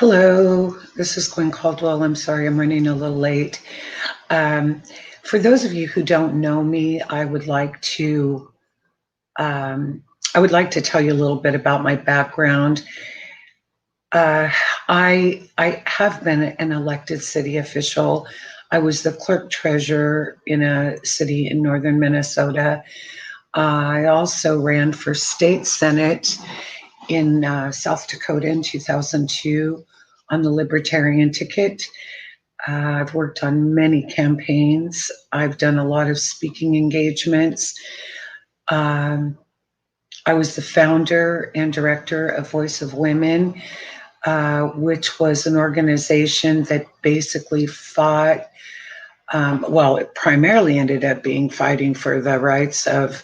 Hello, this is Gwen Caldwell. I'm sorry I'm running a little late. Um, for those of you who don't know me, um, I would like to tell you a little bit about my background. I have been an elected city official. I was the clerk treasurer in a city in northern Minnesota. I also ran for state senate in South Dakota in 2002 on the Libertarian ticket. I've worked on many campaigns. I've done a lot of speaking engagements. Um, I was the founder and director of Voice of Women, which was an organization that basically fought, well, it primarily ended up being fighting for the rights of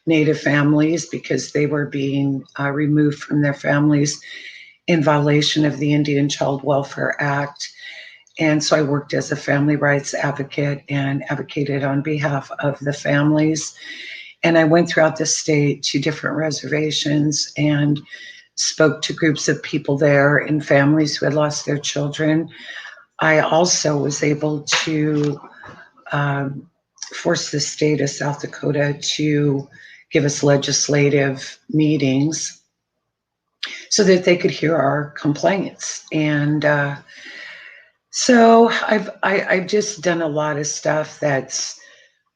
Native families because they were being removed from their families in violation of the Indian Child Welfare Act. And so I worked as a family rights advocate and advocated on behalf of the families. And I went throughout the state to different reservations and spoke to groups of people there and families who had lost their children. I also was able to force the state of South Dakota to give us legislative meetings so that they could hear our complaints. And so I've just done a lot of stuff that's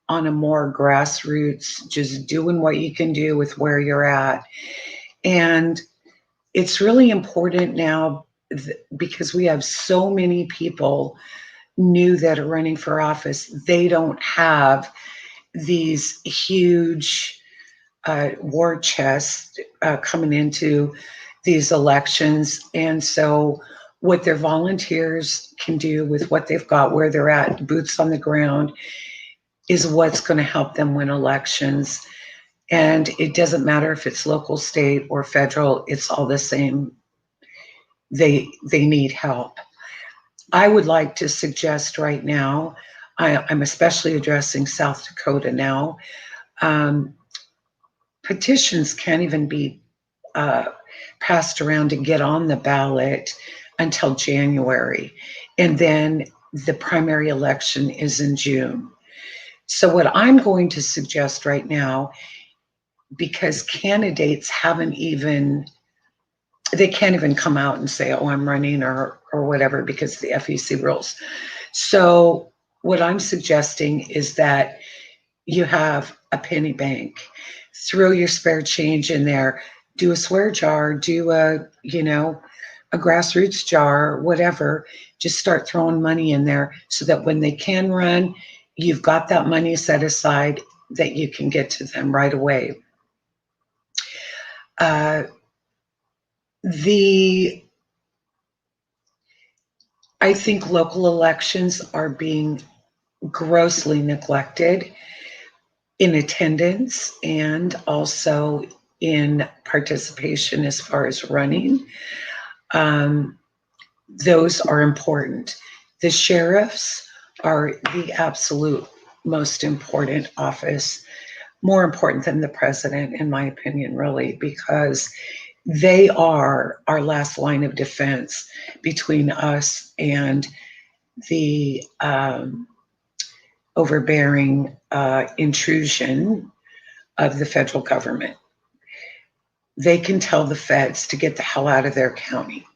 on a more grassroots, just doing what you can do with where you're at. And it's really important now because we have so many people new that are running for office. They don't have these huge war chests coming into these elections. And so what their volunteers can do with what they've got, where they're at, boots on the ground, is what's going to help them win elections. And it doesn't matter if it's local, state, or federal, it's all the same. They need help. I would like to suggest right now, I'm especially addressing South Dakota now, petitions can't even be passed around to get on the ballot until January. And then the primary election is in June. So what I'm going to suggest right now, because candidates they can't even come out and say, oh, I'm running or whatever because of the FEC rules. So what I'm suggesting is that you have a penny bank, throw your spare change in there, do a swear jar, do a grassroots jar, whatever. Just start throwing money in there so that when they can run, you've got that money set aside that you can get to them right away. I think local elections are being grossly neglected in attendance and also in participation as far as running. Those are important. The sheriffs are the absolute most important office, more important than the president, in my opinion, really, because they are our last line of defense between us and the overbearing intrusion of the federal government. They can tell the feds to get the hell out of their county.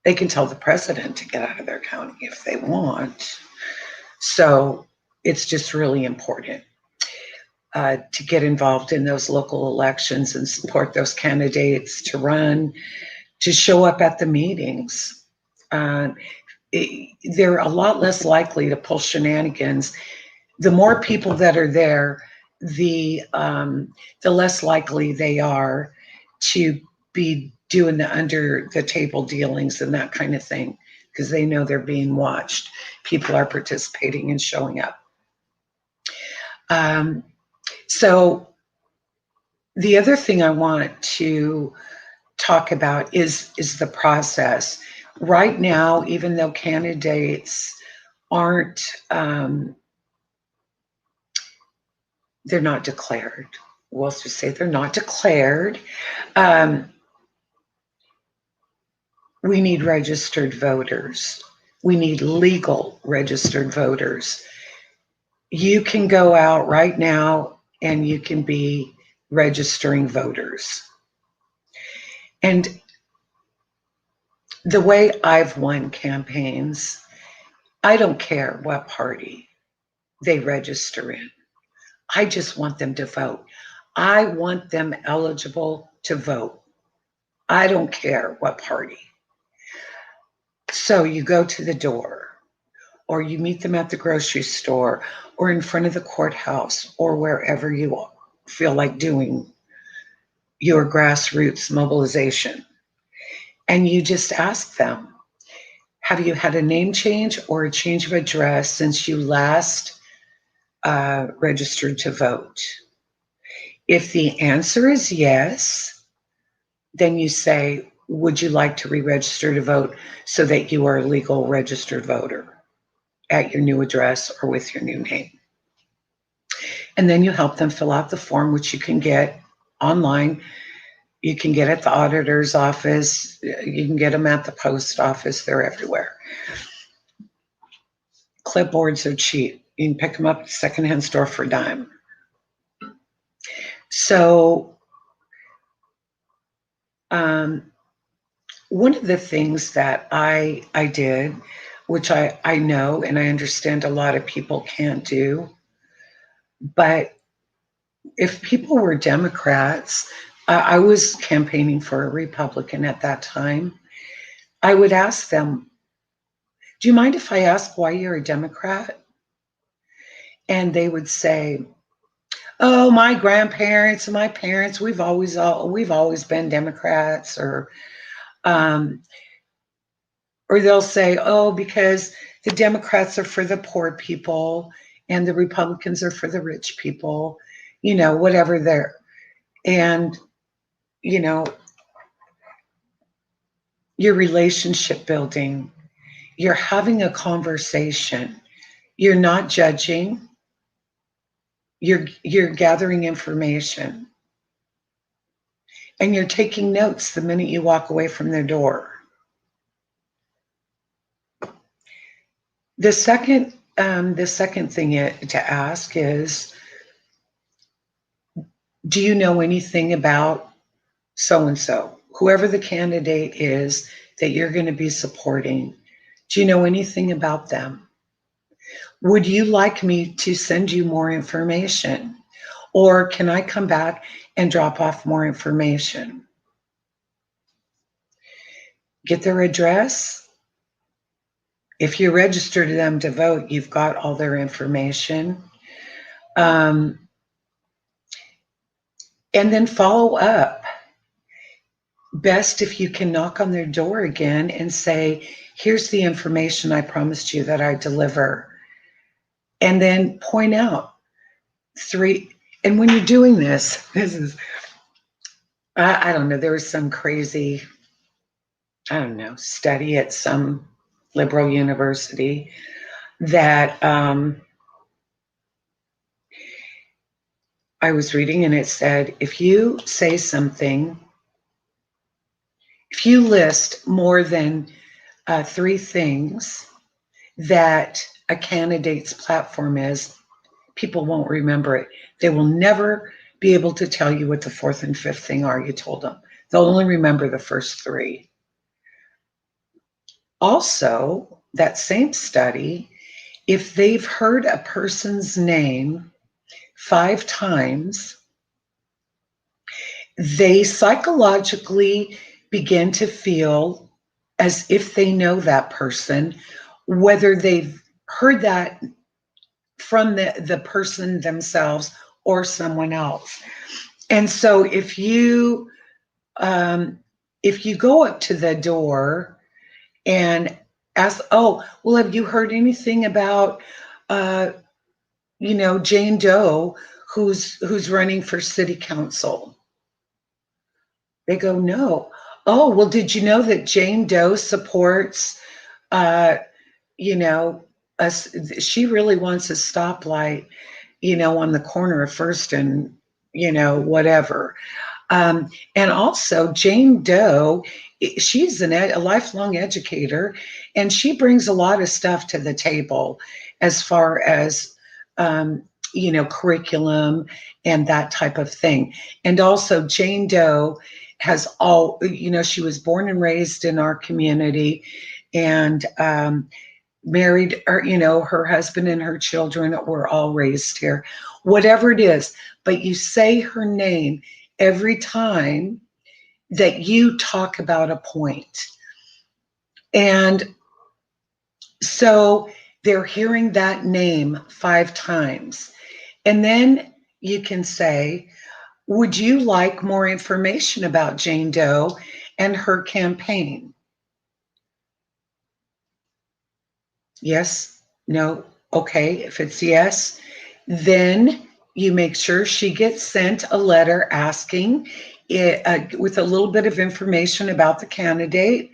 They can tell the president to get out of their county if they want. So it's just really important to get involved in those local elections and support those candidates to run, to show up at the meetings. They're a lot less likely to pull shenanigans. The more people that are there, the less likely they are to be doing the under the table dealings and that kind of thing, because they know they're being watched. People are participating and showing up. So the other thing I want to talk about is the process. Right now, even though candidates aren't, they're not declared. We'll just say they're not declared. We need registered voters. We need legal registered voters. You can go out right now and you can be registering voters. And the way I've won campaigns, I don't care what party they register in. I just want them to vote. I want them eligible to vote. I don't care what party. So you go to the door, or you meet them at the grocery store, or in front of the courthouse, or wherever you feel like doing your grassroots mobilization. And you just ask them, have you had a name change or a change of address since you last registered to vote? If the answer is yes, then you say, would you like to re-register to vote so that you are a legal registered voter at your new address or with your new name? And then you help them fill out the form, which you can get online. You can get at the auditor's office. You can get them at the post office. They're everywhere. Clipboards are cheap. You can pick them up at the secondhand store for a dime. So one of the things that I did, which I know and I understand a lot of people can't do, but if people were Democrats, I was campaigning for a Republican at that time, I would ask them, do you mind if I ask why you're a Democrat? And they would say, oh, my grandparents and my parents, we've always been Democrats, or they'll say, oh, because the Democrats are for the poor people and the Republicans are for the rich people, whatever they're. And, your relationship building, you're having a conversation, you're not judging, you're gathering information, and you're taking notes the minute you walk away from their door. The second thing to ask is, do you know anything about so-and-so? Whoever the candidate is that you're going to be supporting, do you know anything about them? Would you like me to send you more information? Or can I come back and drop off more information? Get their address. If you register to them to vote, you've got all their information. And then follow up. Best if you can knock on their door again and say, here's the information I promised you that I deliver. And then point out 3. And when you're doing this is, I don't know, there was some crazy, study at some liberal university that I was reading, and it said, if you say something, if you list more than 3 things that a candidate's platform is, people won't remember it. They will never be able to tell you what the 4th and 5th thing are you told them. They'll only remember the first 3. Also, that same study, if they've heard a person's name 5 times, they psychologically begin to feel as if they know that person, whether they've heard that from the person themselves or someone else. And so if you go up to the door and ask, oh, well, have you heard anything about Jane Doe who's running for city council? They go, no. Oh, well, did you know that Jane Doe supports she really wants a stoplight, on the corner of First and, whatever. And also, Jane Doe, she's a lifelong educator, and she brings a lot of stuff to the table as far as, um, curriculum and that type of thing. And also, Jane Doe she was born and raised in our community, and married, or her husband and her children were all raised here, whatever it is. But you say her name every time that you talk about a point. And so they're hearing that name 5 times. And then you can say, would you like more information about Jane Doe and her campaign? Yes, no, okay. If it's yes, then you make sure she gets sent a letter asking with a little bit of information about the candidate.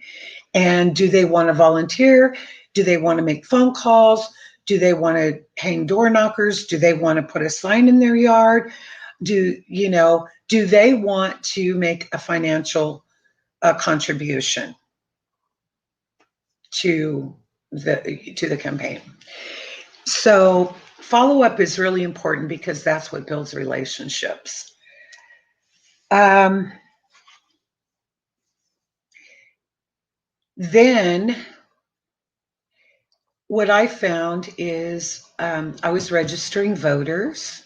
And do they want to volunteer? Do they want to make phone calls? Do they want to hang door knockers? Do they want to put a sign in their yard? Do they want to make a financial contribution to the campaign? So follow up is really important because that's what builds relationships. Then what I found is I was registering voters,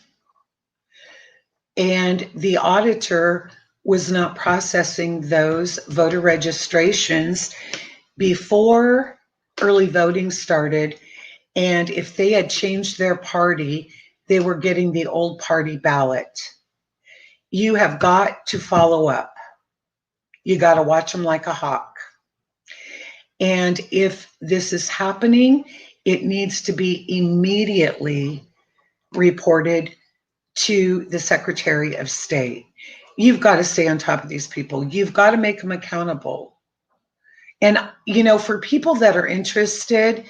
and the auditor was not processing those voter registrations before early voting started. And if they had changed their party, they were getting the old party ballot. You have got to follow up. You got to watch them like a hawk. And if this is happening, it needs to be immediately reported to the Secretary of State. You've got to stay on top of these people. You've got to make them accountable. And, for people that are interested,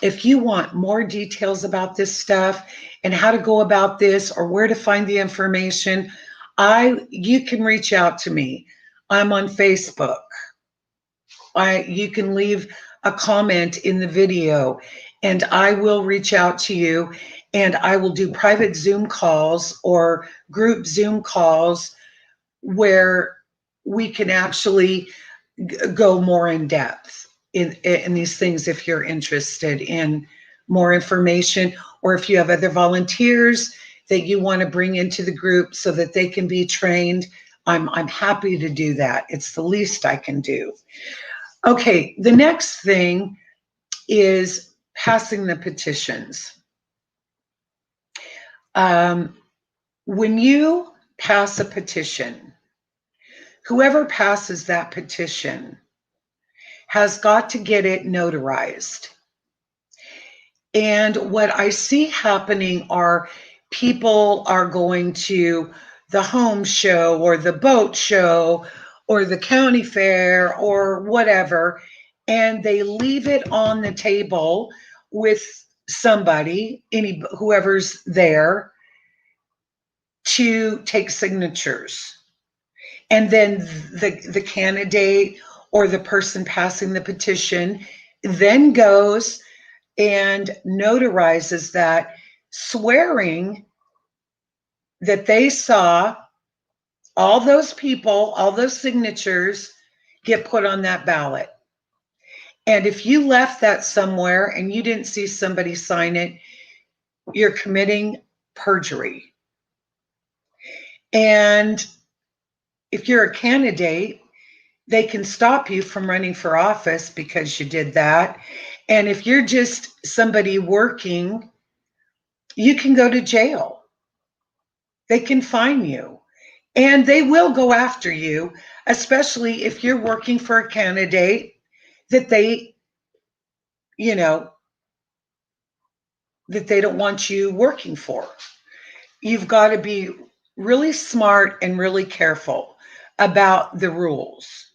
if you want more details about this stuff and how to go about this or where to find the information, you can reach out to me. I'm on Facebook. You can leave a comment in the video, and I will reach out to you, and I will do private Zoom calls or group Zoom calls where we can actually go more in depth in these things if you're interested in more information, or if you have other volunteers that you want to bring into the group so that they can be trained. I'm happy to do that. It's the least I can do. Okay, the next thing is passing the petitions. When you pass a petition, whoever passes that petition has got to get it notarized. And what I see happening are people are going to the home show or the boat show or the county fair or whatever, and they leave it on the table with somebody, whoever's there, to take signatures. And then the candidate or the person passing the petition then goes and notarizes that, swearing that they saw all those people, all those signatures get put on that ballot. And if you left that somewhere and you didn't see somebody sign it, you're committing perjury. And if you're a candidate, they can stop you from running for office because you did that. And if you're just somebody working, you can go to jail. They can fine you. And they will go after you, especially if you're working for a candidate that they don't want you working for. You've got to be really smart and really careful about the rules.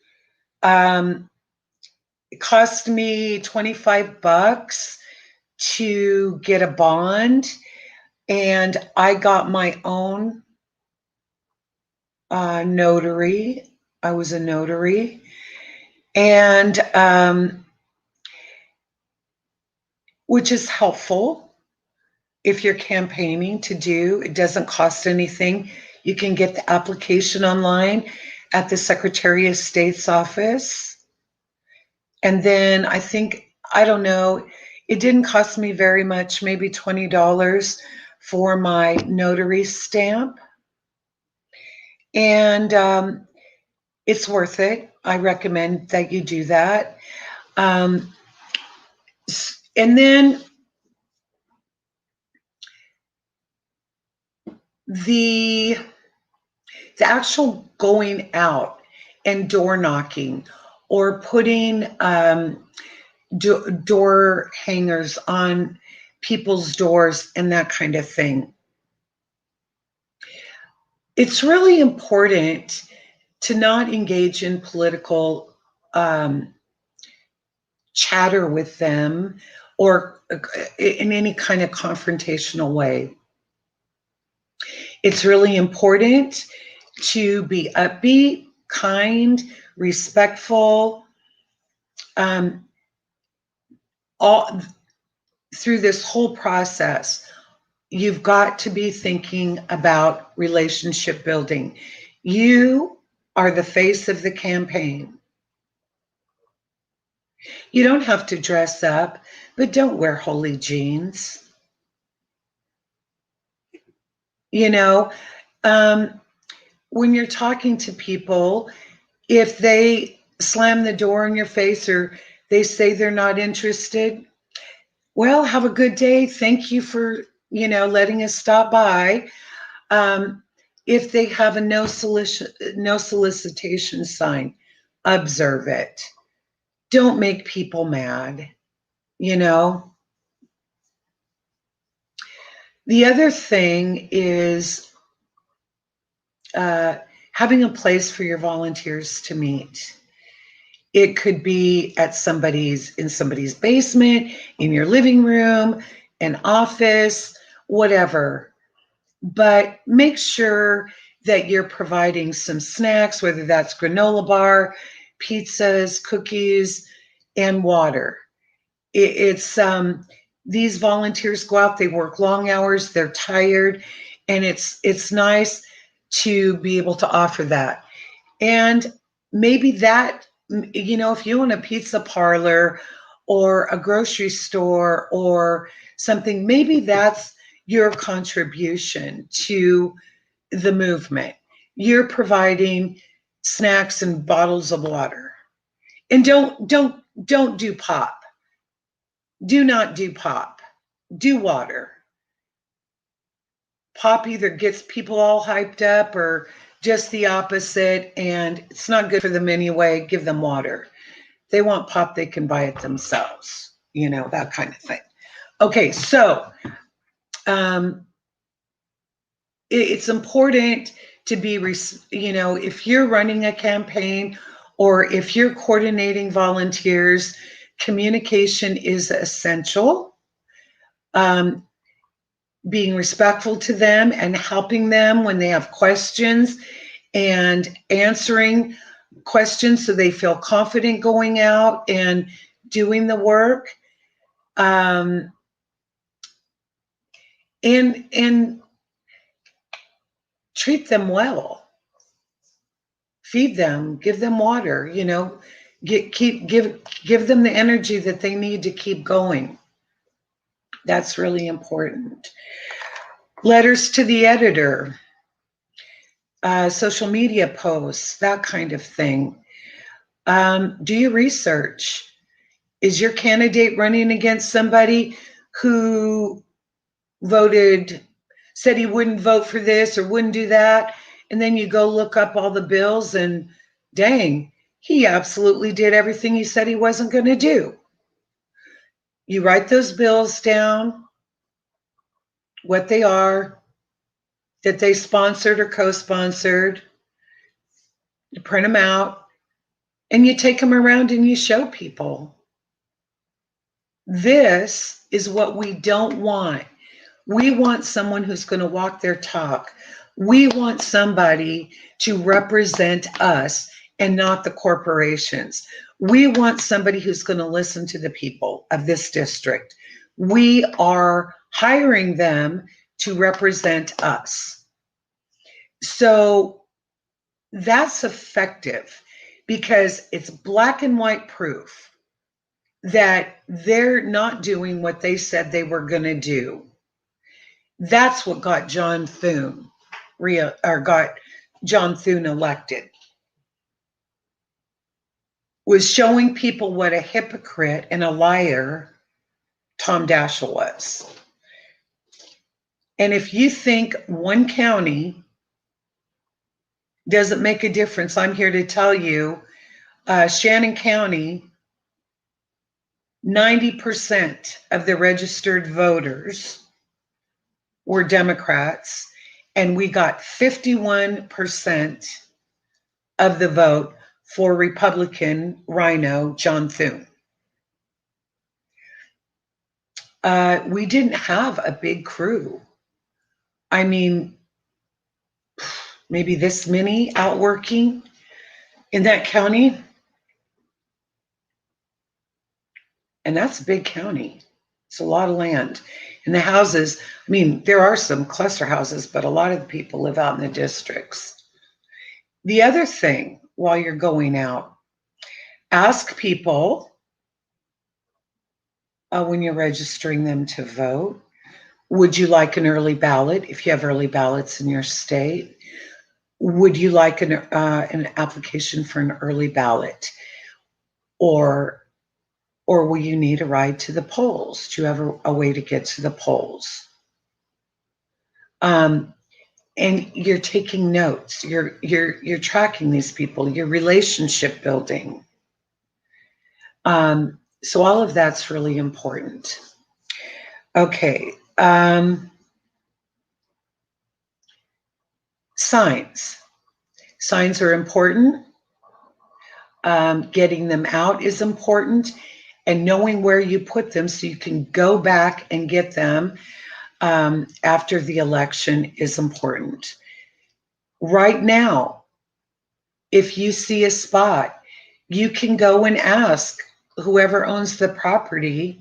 It cost me $25 to get a bond, and I got my own notary. I was a notary. And which is helpful if you're campaigning to do. It doesn't cost anything. You can get the application online at the Secretary of State's office. And then I don't know, it didn't cost me very much, maybe $20 for my notary stamp. And it's worth it. I recommend that you do that. Um, and then the actual going out and door knocking or putting door hangers on people's doors and that kind of thing. It's really important to not engage in political chatter with them or in any kind of confrontational way. It's really important to be upbeat, kind, respectful, all through this whole process. You've got to be thinking about relationship building. You are the face of the campaign. You don't have to dress up, but don't wear holy jeans. You know, when you're talking to people, if they slam the door in your face or they say they're not interested, well, have a good day. Thank you for, letting us stop by. If they have a no solicitation sign, observe it. Don't make people mad, you know. The other thing is having a place for your volunteers to meet. It could be in somebody's basement, in your living room, an office, whatever. But make sure that you're providing some snacks, whether that's granola bar, pizzas, cookies, and water. It's these volunteers go out, they work long hours, they're tired, and it's nice to be able to offer that. And maybe that, if you own a pizza parlor or a grocery store or something, maybe that's your contribution to the movement. You're providing snacks and bottles of water. And don't do pop. Do not do pop. Do water. Pop either gets people all hyped up or just the opposite, and it's not good for them anyway. Give them water. They want pop, they can buy it themselves, that kind of thing. Okay, so it's important to be, if you're running a campaign or if you're coordinating volunteers, communication is essential. Being respectful to them and helping them when they have questions and answering questions so they feel confident going out and doing the work. And treat them well. Feed them, give them water, give them the energy that they need to keep going. That's really important. Letters to the editor, social media posts, that kind of thing. Do your research. Is your candidate running against somebody who said he wouldn't vote for this or wouldn't do that? And then you go look up all the bills and dang, he absolutely did everything he said he wasn't going to do. You write those bills down, what they are, that they sponsored or co-sponsored. You print them out and you take them around and you show people. This is what we don't want. We want someone who's going to walk their talk, We want somebody to represent us and not the corporations. We want somebody who's going to listen to the people of this district. We are hiring them to represent us. So that's effective because it's black and white proof that they're not doing what they said they were going to do. That's what got John Thune elected. Was showing people what a hypocrite and a liar Tom Daschle was. And if you think one county doesn't make a difference, I'm here to tell you, Shannon County, 90% of the registered voters were Democrats, and we got 51% of the vote for Republican Rhino John Thune. We didn't have a big crew. I mean, maybe this many out working in that county. And that's a big county. It's a lot of land. And the houses, I mean, there are some cluster houses, but a lot of the people live out in the districts. The other thing, while you're going out, ask people when you're registering them to vote, would you like an early ballot if you have early ballots in your state? Would you like an application for an early ballot? Or will you need a ride to the polls? Do you have a way to get to the polls? And you're taking notes. You're tracking these people. You're relationship building. So all of that's really important. Okay. Signs. Signs are important. Getting them out is important. And knowing where you put them so you can go back and get them after the election is important. Right now, if you see a spot, you can go and ask whoever owns the property,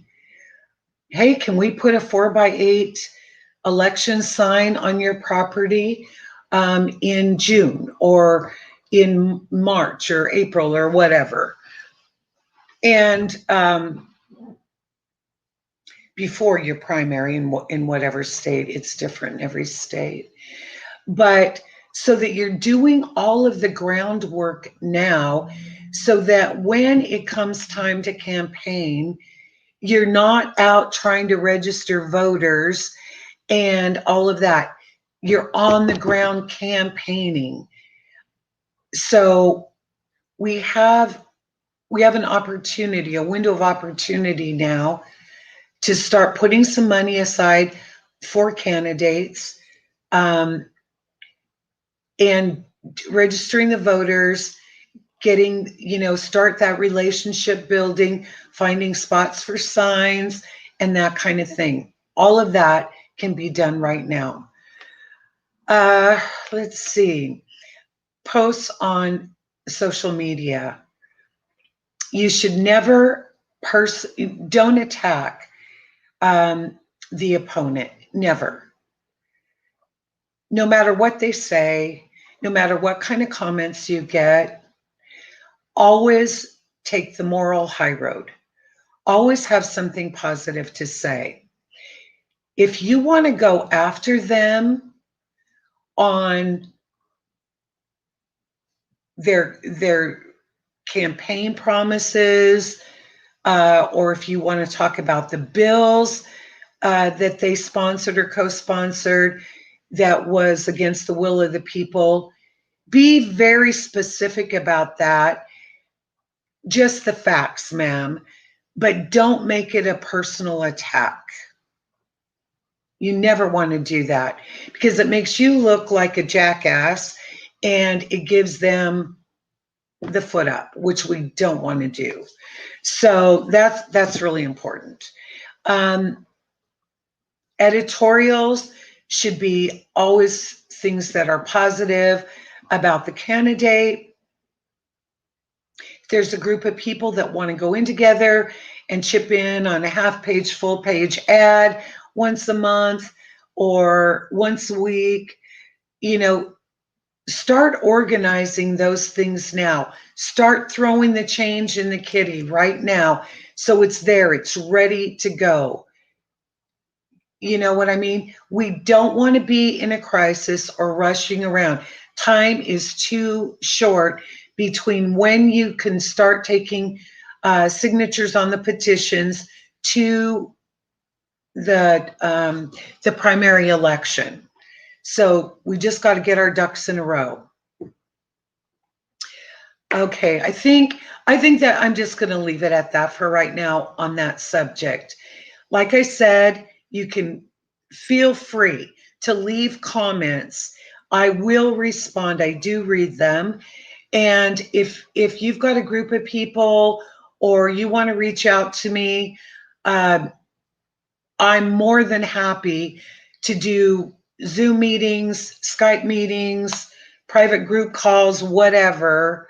hey, can we put a 4x8 election sign on your property in June or in March or April or whatever? And before your primary in whatever state, it's different in every state. But so that you're doing all of the groundwork now so that when it comes time to campaign, you're not out trying to register voters and all of that. You're on the ground campaigning. So we have an opportunity, a window of opportunity now to start putting some money aside for candidates and registering the voters, getting, start that relationship building, finding spots for signs and that kind of thing. All of that can be done right now. Let's see. Posts on social media. You should never don't attack the opponent. Never. No matter what they say, no matter what kind of comments you get, always take the moral high road. Always have something positive to say. If you want to go after them on their campaign promises, or if you want to talk about the bills that they sponsored or co-sponsored that was against the will of the people, be very specific about that. Just the facts, ma'am, but don't make it a personal attack. You never want to do that because it makes you look like a jackass and it gives them the foot up, which we don't want to do. So that's really important. Editorials, should be always things that are positive about the candidate. If there's a group of people that want to go in together and chip in on a half page, full page ad once a month or once a week, you know, start organizing those things now. Start throwing the change in the kitty right now so it's there, it's ready to go. You know what I mean? We don't want to be in a crisis or rushing around. Time is too short between when you can start taking signatures on the petitions to the primary election. So we just got to get our ducks in a row. Okay, I think that I'm just going to leave it at that for right now on that subject. Like I said, you can feel free to leave comments. I will respond. I do read them. And if you've got a group of people or you want to reach out to me, I'm more than happy to do Zoom meetings, Skype meetings, private group calls, whatever,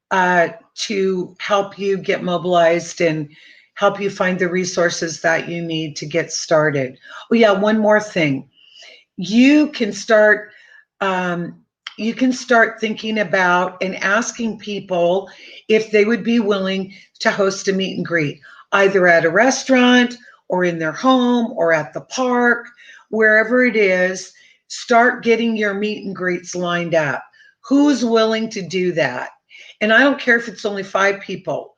to help you get mobilized and help you find the resources that you need to get started. Oh yeah, one more thing. You can start thinking about and asking people if they would be willing to host a meet and greet, either at a restaurant or in their home or at the park, wherever it is. Start getting your meet and greets lined up. Who's willing to do that? And I don't care if it's only 5 people,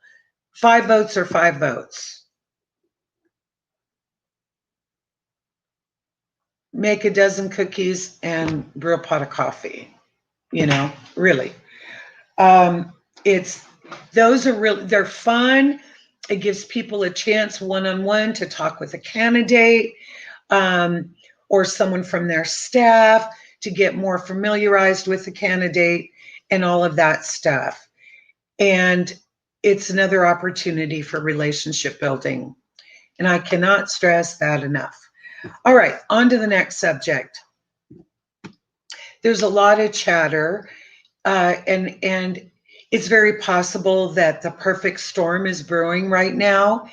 5 votes or 5 votes. Make a dozen cookies and brew a pot of coffee, really. It's those are really, they're fun. It gives people a chance one-on-one to talk with a candidate or someone from their staff to get more familiarized with the candidate and all of that stuff. And it's another opportunity for relationship building. And I cannot stress that enough. All right, on to the next subject. There's a lot of chatter, and it's very possible that the perfect storm is brewing right now.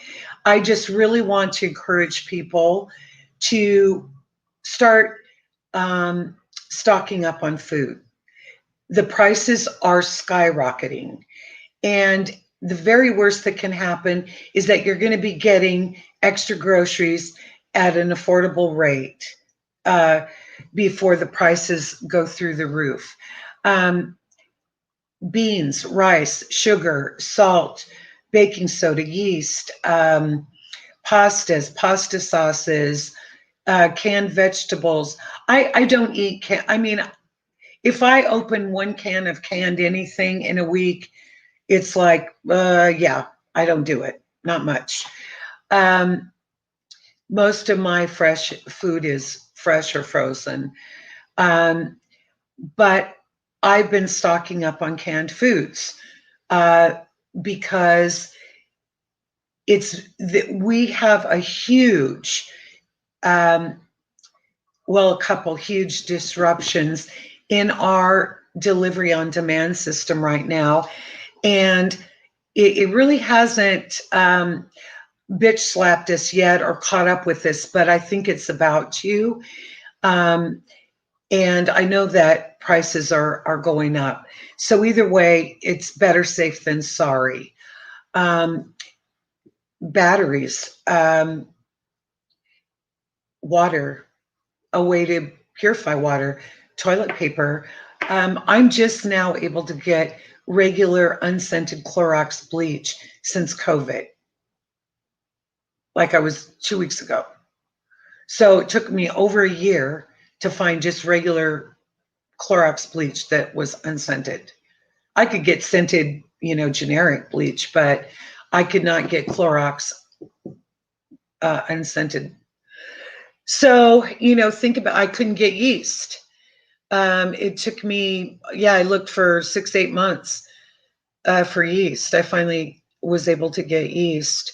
I just really want to encourage people to start stocking up on food. The prices are skyrocketing. And the very worst that can happen is that you're going to be getting extra groceries at an affordable rate before the prices go through the roof. Beans, rice, sugar, salt, baking soda, yeast, pastas, pasta sauces, canned vegetables. I don't eat if I open 1 can of canned anything in a week, it's like, yeah, I don't do it. Not much. Most of my fresh food is fresh or frozen. But I've been stocking up on canned foods because we have a huge, a couple huge disruptions in our delivery on demand system right now. And it really hasn't bitch slapped us yet or caught up with us, but I think it's about to. And I know that prices are going up. So either way, it's better safe than sorry. Batteries, water, a way to purify water, toilet paper. I'm just now able to get regular unscented Clorox bleach since COVID, like I was 2 weeks ago. So it took me over a year to find just regular Clorox bleach that was unscented. I could get scented, generic bleach, but I could not get Clorox unscented. So, think about, I couldn't get yeast. It took me, I looked for 6 to 8 months for yeast. I finally was able to get yeast.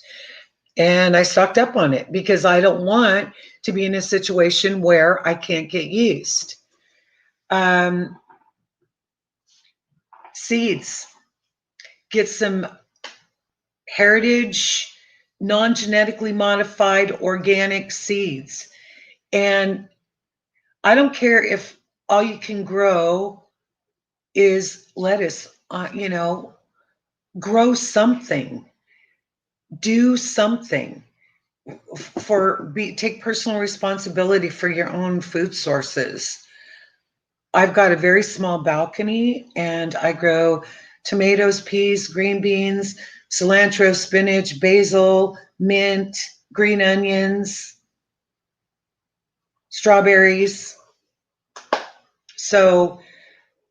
And I stocked up on it because I don't want to be in a situation where I can't get yeast. Um, Seeds. Get some heritage, non genetically modified organic seeds. And I don't care if all you can grow is lettuce, grow something, do something take personal responsibility for your own food sources. I've got a very small balcony and I grow tomatoes, peas, green beans, cilantro, spinach, basil, mint, green onions, strawberries. So,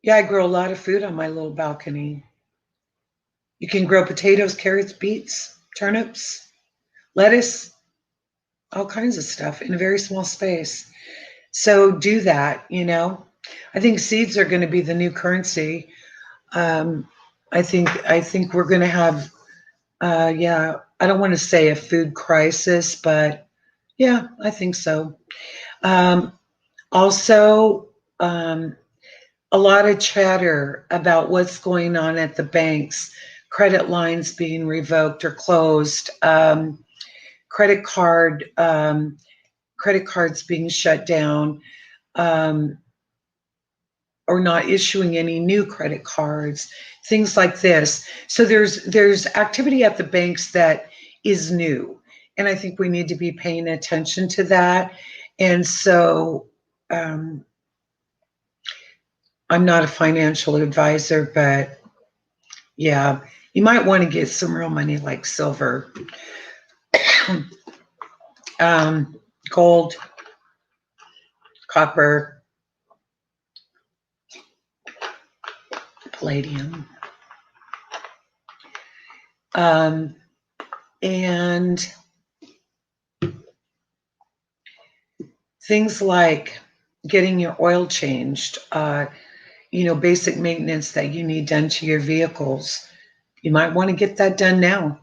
yeah, I grow a lot of food on my little balcony. You can grow potatoes, carrots, beets, turnips, lettuce, all kinds of stuff in a very small space. So do that, I think seeds are going to be the new currency. Um, I think we're going to have, yeah, I don't want to say a food crisis, but yeah, I think so. Um, Also, a lot of chatter about what's going on at the banks, credit lines being revoked or closed, credit card credit cards being shut down, um, or not issuing any new credit cards, things like this. So there's activity at the banks that is new, and I think we need to be paying attention to that. And so um, I'm not a financial advisor, but yeah, you might want to get some real money like silver, um, gold, copper, palladium, um, and things like getting your oil changed, basic maintenance that you need done to your vehicles. You might want to get that done now.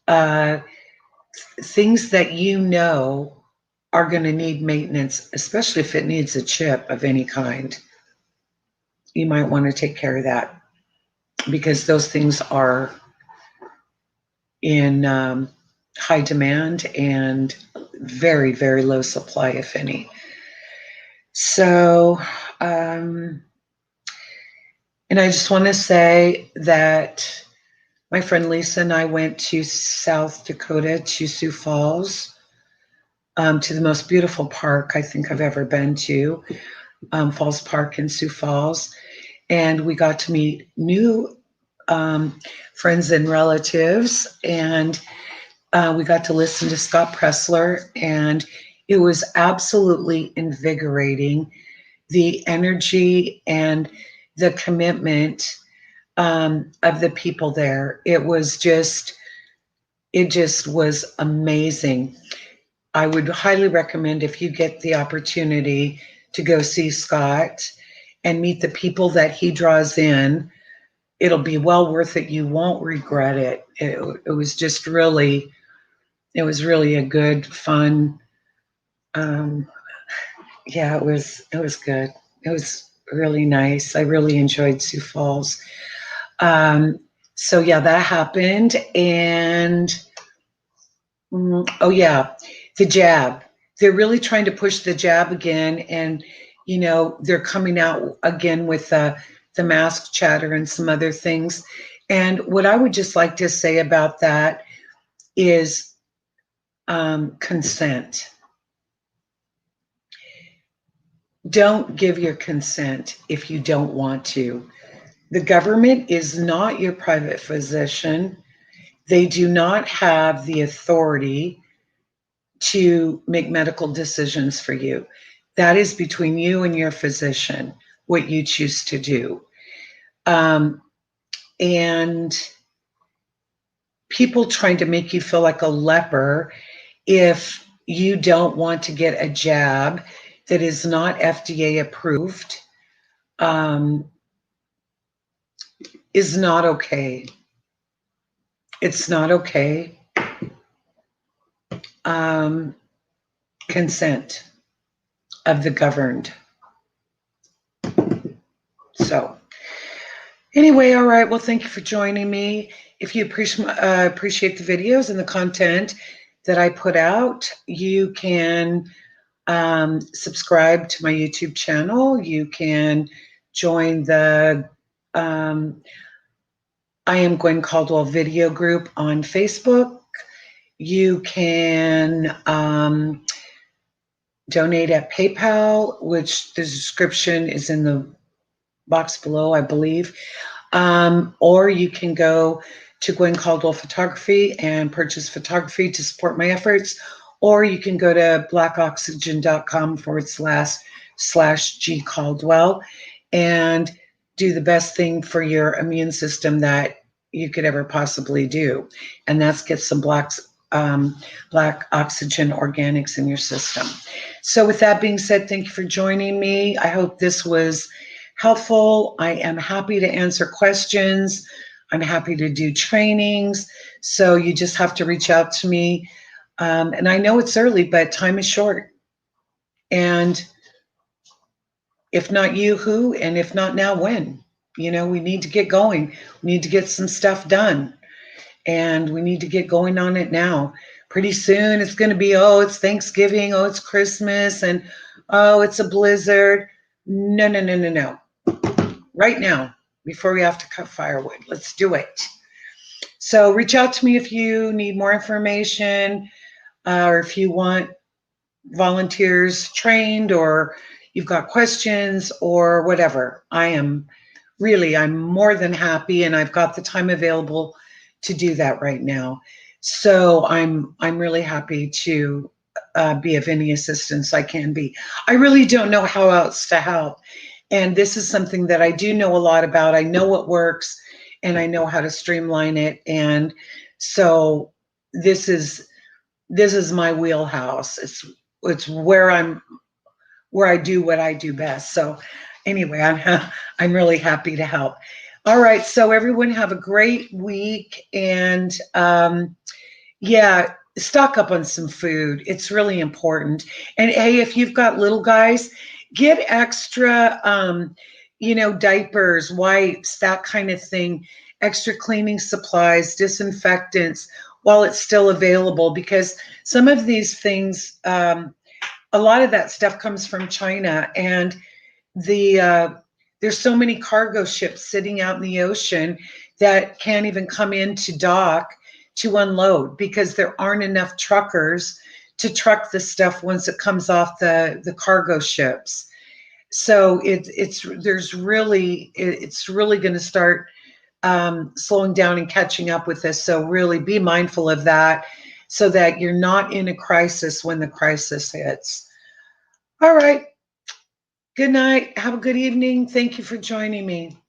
Uh, Things that are going to need maintenance, especially if it needs a chip of any kind, you might want to take care of that because those things are in high demand and very, very low supply, if any. So, and I just want to say that my friend Lisa and I went to South Dakota to Sioux Falls, to the most beautiful park I think I've ever been to, Falls Park in Sioux Falls. And we got to meet new friends and relatives. And we got to listen to Scott Pressler. And it was absolutely invigorating. The energy and the commitment of the people there. It just was amazing. I would highly recommend if you get the opportunity to go see Scott and meet the people that he draws in. It'll be well worth it. You won't regret it. It was just really, it was really a good, fun. Um, yeah, it was good. It was really nice. I really enjoyed Sioux Falls. Um, so yeah, that happened. And oh yeah, the jab. They're really trying to push the jab again, and they're coming out again with the mask chatter and some other things. And what I would just like to say about that is consent. Don't give your consent if you don't want to. The government is not your private physician. They do not have the authority to make medical decisions for you. That is between you and your physician, what you choose to do. And people trying to make you feel like a leper if you don't want to get a jab that is not FDA approved, um, is not okay. It's not okay. consent of the governed. So anyway, all right. Well, thank you for joining me. If you appreciate the videos and the content that I put out, you can subscribe to my YouTube channel. You can join the I Am Gwen Caldwell video group on Facebook. You can donate at PayPal, which the description is in the box below, I believe. Or you can go to Gwen Caldwell Photography and purchase photography to support my efforts. Or you can go to blackoxygen.com/G Caldwell and do the best thing for your immune system that you could ever possibly do. And that's get some black oxygen organics in your system. So with that being said, thank you for joining me. I hope this was helpful. I am happy to answer questions. I'm happy to do trainings. So you just have to reach out to me. And I know it's early, but time is short. And if not you, who? And if not now, when? You know, we need to get going. We need to get some stuff done. And we need to get going on it now. Pretty soon it's going to be, oh, it's Thanksgiving. Oh, it's Christmas. And oh, it's a blizzard. No, no, no, no, no. Right now, before we have to cut firewood. Let's do it. So reach out to me if you need more information or if you want volunteers trained or you've got questions or whatever. I'm more than happy, and I've got the time available to do that right now. So I'm really happy to be of any assistance I can be. I really don't know how else to help. And this is something that I do know a lot about. I know what works and I know how to streamline it. And so this is my wheelhouse. It's where I do what I do best. So anyway, I'm really happy to help. All right, so everyone have a great week, and yeah, stock up on some food. It's really important. And hey, if you've got little guys, get extra, diapers, wipes, that kind of thing, extra cleaning supplies, disinfectants, while it's still available, because some of these things, a lot of that stuff comes from China, and there's so many cargo ships sitting out in the ocean that can't even come into dock to unload because there aren't enough truckers to truck the stuff once it comes off the cargo ships. So it's really going to start slowing down and catching up with us. So really be mindful of that so that you're not in a crisis when the crisis hits. All right. Good night. Have a good evening. Thank you for joining me.